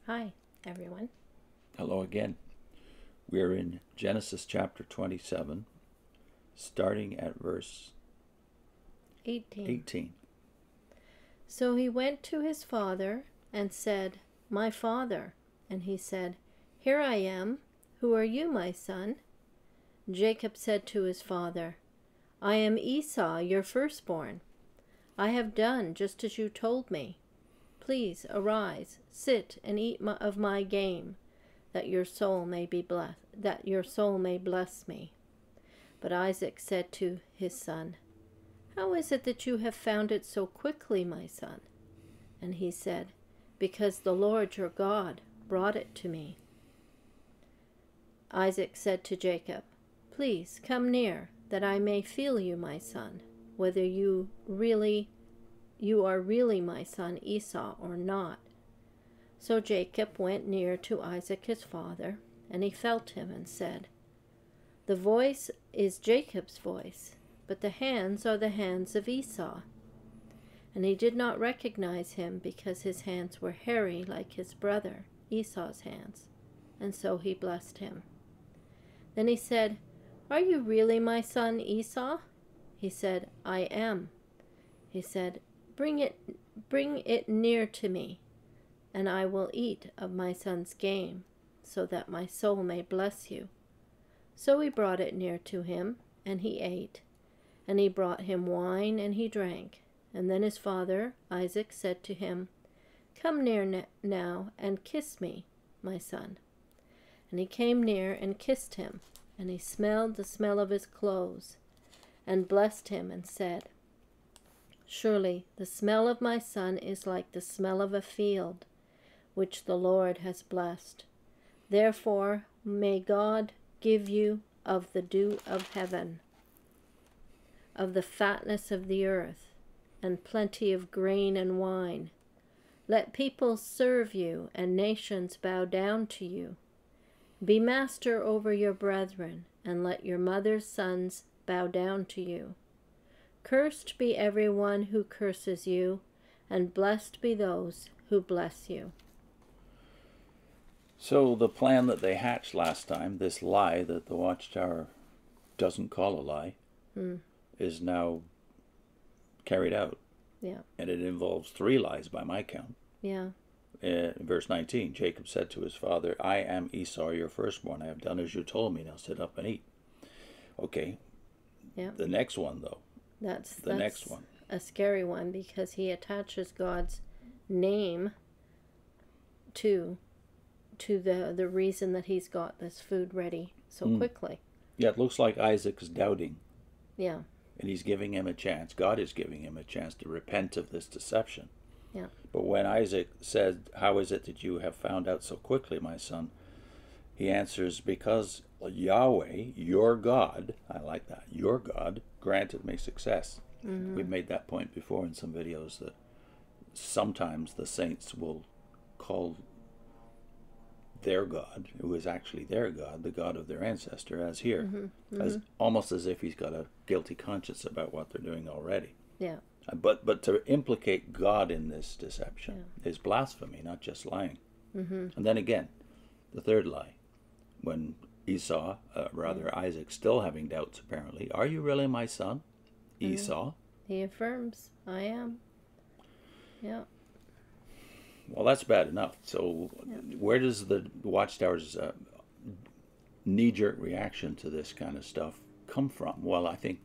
Hi, everyone. Hello again. We're in Genesis chapter 27, starting at verse 18. So he went to his father and said, "My father." And he said, "Here I am. Who are you, my son?" Jacob said to his father, "I am Esau, your firstborn. I have done just as you told me. Please arise, sit and eat of my game, that your soul may bless me." But Isaac said to his son, "How is it that you have found it so quickly, my son?" And he said, "Because the Lord your God brought it to me." Isaac said to Jacob, "Please come near, that I may feel you, my son, whether you are really my son Esau or not." So Jacob went near to Isaac his father, and he felt him and said, "The voice is Jacob's voice, but the hands are the hands of Esau." And he did not recognize him, because his hands were hairy like his brother Esau's hands, and so he blessed him. Then he said, "Are you really my son Esau?" He said, "I am." He said, Bring it near to me, and I will eat of my son's game, so that my soul may bless you." So he brought it near to him, and he ate. And he brought him wine, and he drank. And then his father Isaac said to him, "Come near now and kiss me, my son." And he came near and kissed him, and he smelled the smell of his clothes, and blessed him, and said, "Surely the smell of my son is like the smell of a field, which the Lord has blessed. Therefore may God give you of the dew of heaven, of the fatness of the earth, and plenty of grain and wine. Let peoples serve you, and nations bow down to you. Be master over your brethren, and let your mother's sons bow down to you. Cursed be everyone who curses you, and blessed be those who bless you." So the plan that they hatched last time, this lie that the Watchtower doesn't call a lie, is now carried out. Yeah. And it involves 3 lies by my count. Yeah. In verse 19, Jacob said to his father, "I am Esau, your firstborn. I have done as you told me. Now sit up and eat." Okay. Yeah. The next one, though. That's the next one. A scary one, because he attaches God's name to the reason that he's got this food ready so quickly. Yeah, it looks like Isaac's doubting. Yeah. And he's giving him a chance. God is giving him a chance to repent of this deception. Yeah. But when Isaac said, "How is it that you have found out so quickly, my son?" he answers, "Because Yahweh, your God," I like that, "your God, granted me success." We've made that point before in some videos, that sometimes the saints will call their God, who is actually their God, the God of their ancestor, as here, as almost as if he's got a guilty conscience about what they're doing already. Yeah. But to implicate God in this deception is blasphemy, not just lying. And then again, the third lie, when Esau, Isaac, still having doubts apparently, "Are you really my son, Esau?" He affirms, "I am." Yeah. Well, that's bad enough. So where does the Watchtower's knee-jerk reaction to this kind of stuff come from? Well, I think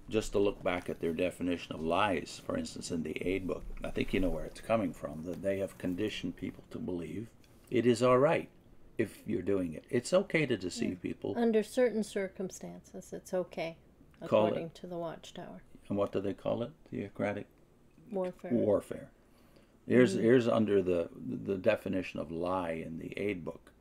just to look back at their definition of lies, for instance, in the aid book, I think you know where it's coming from, that they have conditioned people to believe it is all right if you're doing it. It's okay to deceive people. Under certain circumstances, it's okay, according to the Watchtower. And what do they call it? Theocratic warfare. Here's under the definition of lie in the aid book.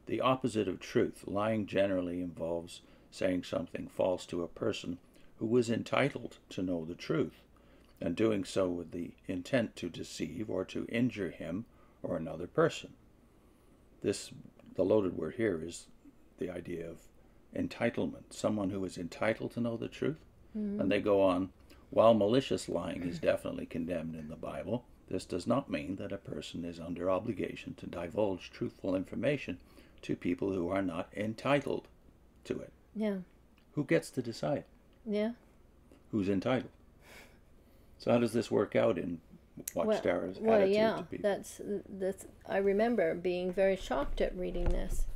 The opposite of truth. Lying generally involves saying something false to a person who is entitled to know the truth, and doing so with the intent to deceive or to injure him or another person. The loaded word here is the idea of entitlement, someone who is entitled to know the truth. And they go on, while malicious lying is definitely condemned in the Bible, This does not mean that a person is under obligation to divulge truthful information to people who are not entitled to it. Yeah. Who gets to decide? Yeah. Who's entitled? So how does this work out in Watchtower's attitude to people? That's. I remember being very shocked at reading this,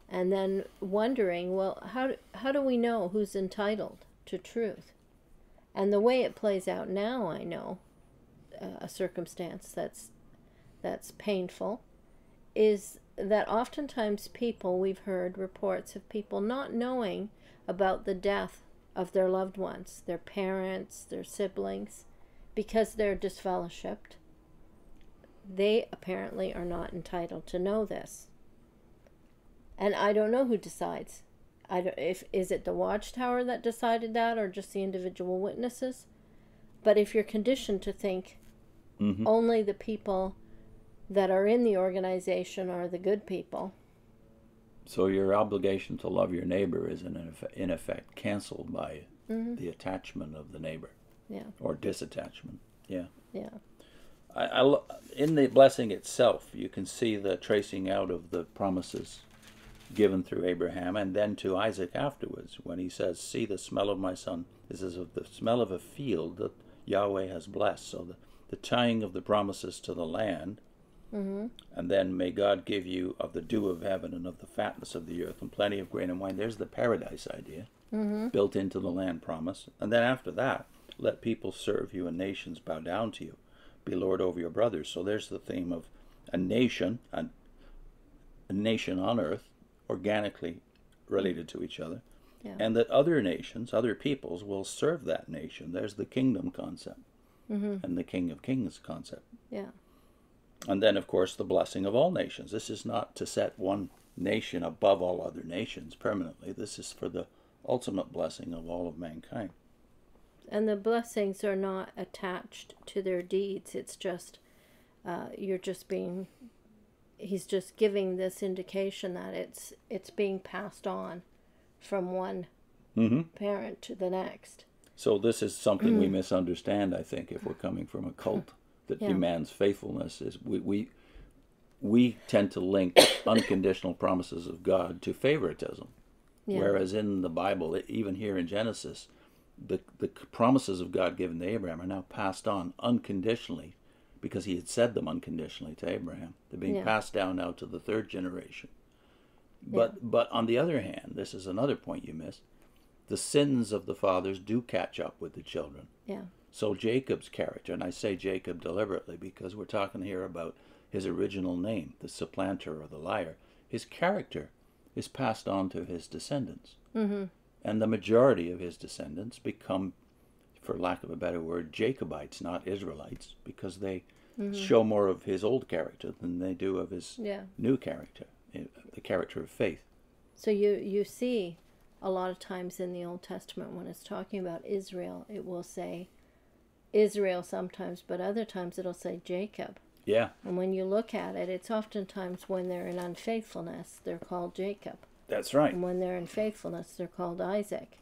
and then wondering, well, how do we know who's entitled to truth? And the way it plays out now, I know a circumstance that's painful is that oftentimes people, we've heard reports of people not knowing about the death of their loved ones, their parents, their siblings, because they're disfellowshipped. They apparently are not entitled to know this. And I don't know who decides. Is it the Watchtower that decided that, or just the individual witnesses? But if you're conditioned to think only the people that are in the organization are the good people. So your obligation to love your neighbor is in effect canceled by the attachment of the neighbor. Yeah. Or disattachment. Yeah. Yeah. In the blessing itself, you can see the tracing out of the promises given through Abraham and then to Isaac afterwards when he says, "See the smell of my son. This is of the smell of a field that Yahweh has blessed." So the tying of the promises to the land, and then may God give you of the dew of heaven and of the fatness of the earth and plenty of grain and wine. There's the paradise idea built into the land promise. And then after that, let people serve you and nations bow down to you. Be Lord over your brothers. So there's the theme of a nation on earth, organically related to each other, and that other nations, other peoples will serve that nation. There's the kingdom concept and the King of Kings concept. Yeah. And then, of course, the blessing of all nations. This is not to set one nation above all other nations permanently. This is for the ultimate blessing of all of mankind. And the blessings are not attached to their deeds. It's just, he's just giving this indication that it's being passed on from one parent to the next. So this is something we misunderstand, I think, if we're coming from a cult that demands faithfulness. Is we tend to link unconditional promises of God to favoritism. Yeah. Whereas in the Bible, even here in Genesis, the promises of God given to Abraham are now passed on unconditionally because he had said them unconditionally to Abraham. They're being passed down now to the third generation. But on the other hand, this is another point you missed, the sins of the fathers do catch up with the children. Yeah. So Jacob's character, and I say Jacob deliberately because we're talking here about his original name, the supplanter or the liar, his character is passed on to his descendants. And the majority of his descendants become, for lack of a better word, Jacobites, not Israelites, because they show more of his old character than they do of his new character, the character of faith. So you see a lot of times in the Old Testament when it's talking about Israel, it will say Israel sometimes, but other times it'll say Jacob. Yeah. And when you look at it, it's oftentimes when they're in unfaithfulness, they're called Jacob. That's right. And when they're in faithfulness, they're called Isaac.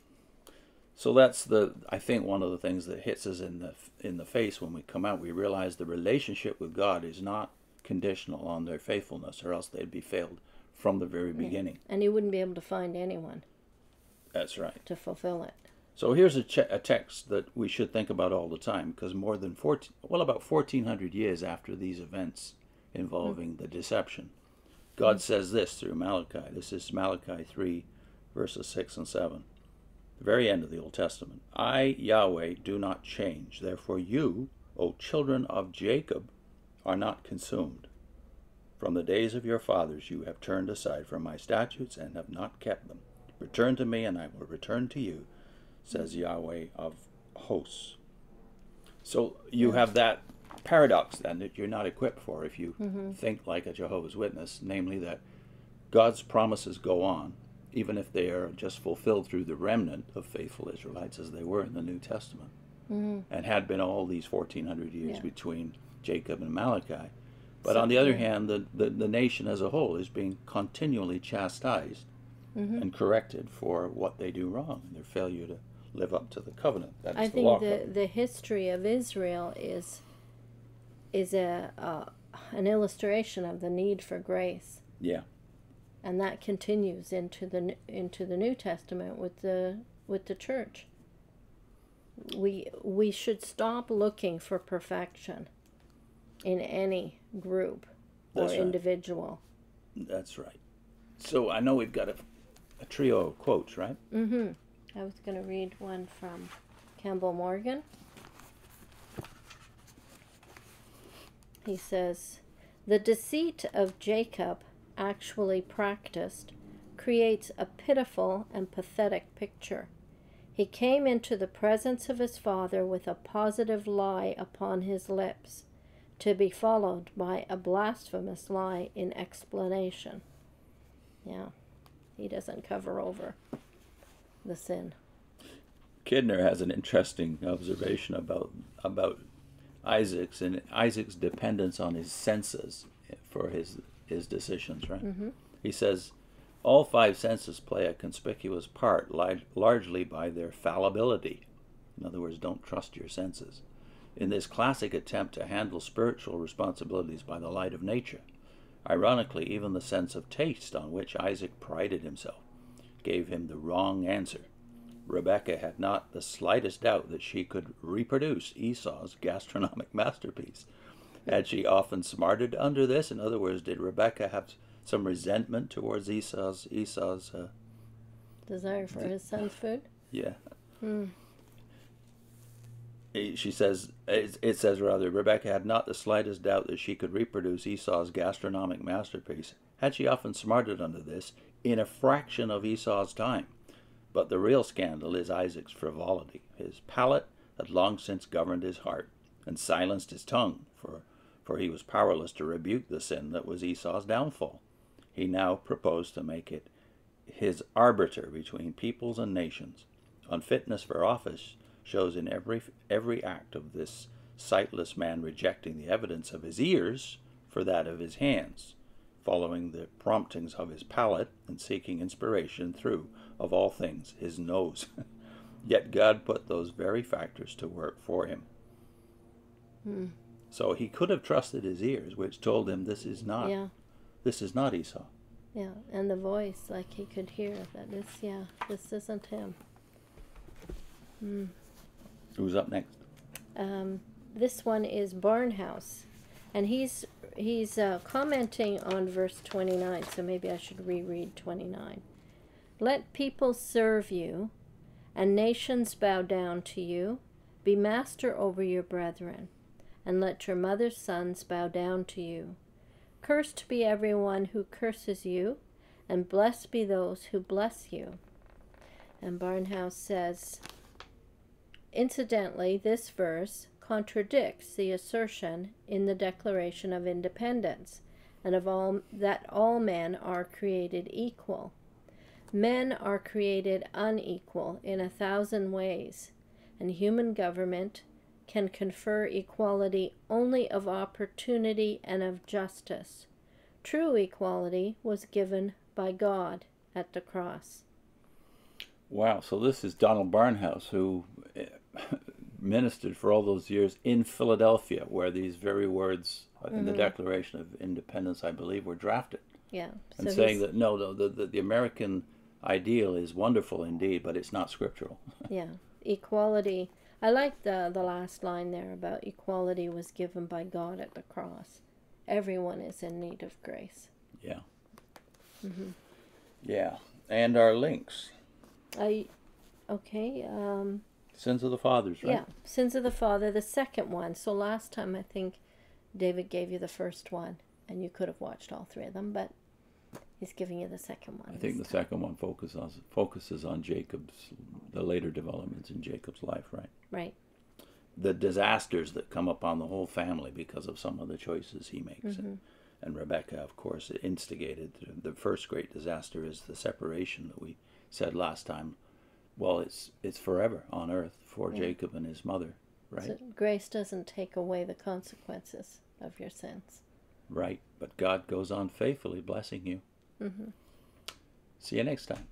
So that's I think one of the things that hits us in the face when we come out. We realize the relationship with God is not conditional on their faithfulness, or else they'd be failed from the very beginning. And he wouldn't be able to find anyone. That's right. To fulfill it. So here's a text that we should think about all the time, because about 1,400 years after these events involving the deception, God says this through Malachi. This is Malachi 3, verses 6 and 7. The very end of the Old Testament. I, Yahweh, do not change. Therefore you, O children of Jacob, are not consumed. From the days of your fathers you have turned aside from my statutes and have not kept them. Return to me, and I will return to you, says Yahweh of hosts. So you have that paradox then that you're not equipped for if you think like a Jehovah's Witness, namely that God's promises go on, even if they are just fulfilled through the remnant of faithful Israelites as they were in the New Testament, and had been all these 1,400 years between Jacob and Malachi. But on the other hand, the nation as a whole is being continually chastised and corrected for what they do wrong, their failure to live up to the covenant. That is I the law think covenant. the history of Israel is is an illustration of the need for grace. Yeah. And that continues into the New Testament with the church. We should stop looking for perfection in any group or individual. That's right. So I know we've got a trio of quotes, right? Mm-hmm. I was going to read one from Campbell Morgan. He says, "The deceit of Jacob actually practiced creates a pitiful and pathetic picture. He came into the presence of his father with a positive lie upon his lips, to be followed by a blasphemous lie in explanation." Yeah, he doesn't cover over the sin. Kidner has an interesting observation about Isaac's dependence on his senses for his decisions, right? Mm-hmm. He says, all five senses play a conspicuous part, largely by their fallibility. In other words, don't trust your senses. In this classic attempt to handle spiritual responsibilities by the light of nature, ironically, even the sense of taste on which Isaac prided himself gave him the wrong answer. Rebekah had not the slightest doubt that she could reproduce Esau's gastronomic masterpiece. Had she often smarted under this? In other words, did Rebekah have some resentment towards Esau's desire for his son's food? Yeah. Hmm. She says, it says rather, Rebekah had not the slightest doubt that she could reproduce Esau's gastronomic masterpiece. Had she often smarted under this in a fraction of Esau's time? But the real scandal is Isaac's frivolity. His palate had long since governed his heart and silenced his tongue, for he was powerless to rebuke the sin that was Esau's downfall. He now proposed to make it his arbiter between peoples and nations. Unfitness for office shows in every act of this sightless man rejecting the evidence of his ears for that of his hands, following the promptings of his palate and seeking inspiration through, of all things, his nose. Yet God put those very factors to work for him. Hmm. So he could have trusted his ears, which told him this is not Esau. Yeah, and the voice, like he could hear that this isn't him. Hmm. Who's up next? This one is Barnhouse, and he's commenting on verse 29, so maybe I should reread 29. "Let people serve you, and nations bow down to you. Be master over your brethren, and let your mother's sons bow down to you. Cursed be everyone who curses you, and blessed be those who bless you." And Barnhouse says, incidentally, this verse contradicts the assertion in the Declaration of Independence and that all men are created equal. Men are created unequal in 1,000 ways, and human government can confer equality only of opportunity and of justice. True equality was given by God at the cross. Wow, so this is Donald Barnhouse, who ministered for all those years in Philadelphia, where these very words in the Declaration of Independence, I believe, were drafted. Yeah. And so saying that, no, the American ideal is wonderful indeed, but it's not scriptural. Yeah, equality. I like the last line there about equality was given by God at the cross. Everyone is in need of grace. Yeah. Mm-hmm. Yeah, and our links. Okay. Sins of the Fathers, right? Yeah, Sins of the Father, the second one. So last time I think David gave you the first one, and you could have watched all three of them, but he's giving you the second one. I think the second one focuses on the later developments in Jacob's life, right? Right. The disasters that come upon the whole family because of some of the choices he makes. Mm-hmm. And Rebekah, of course, instigated. The first great disaster is the separation that we said last time. Well, it's forever on earth for Jacob and his mother, right? So grace doesn't take away the consequences of your sins. Right, but God goes on faithfully blessing you. Mm-hmm. See you next time.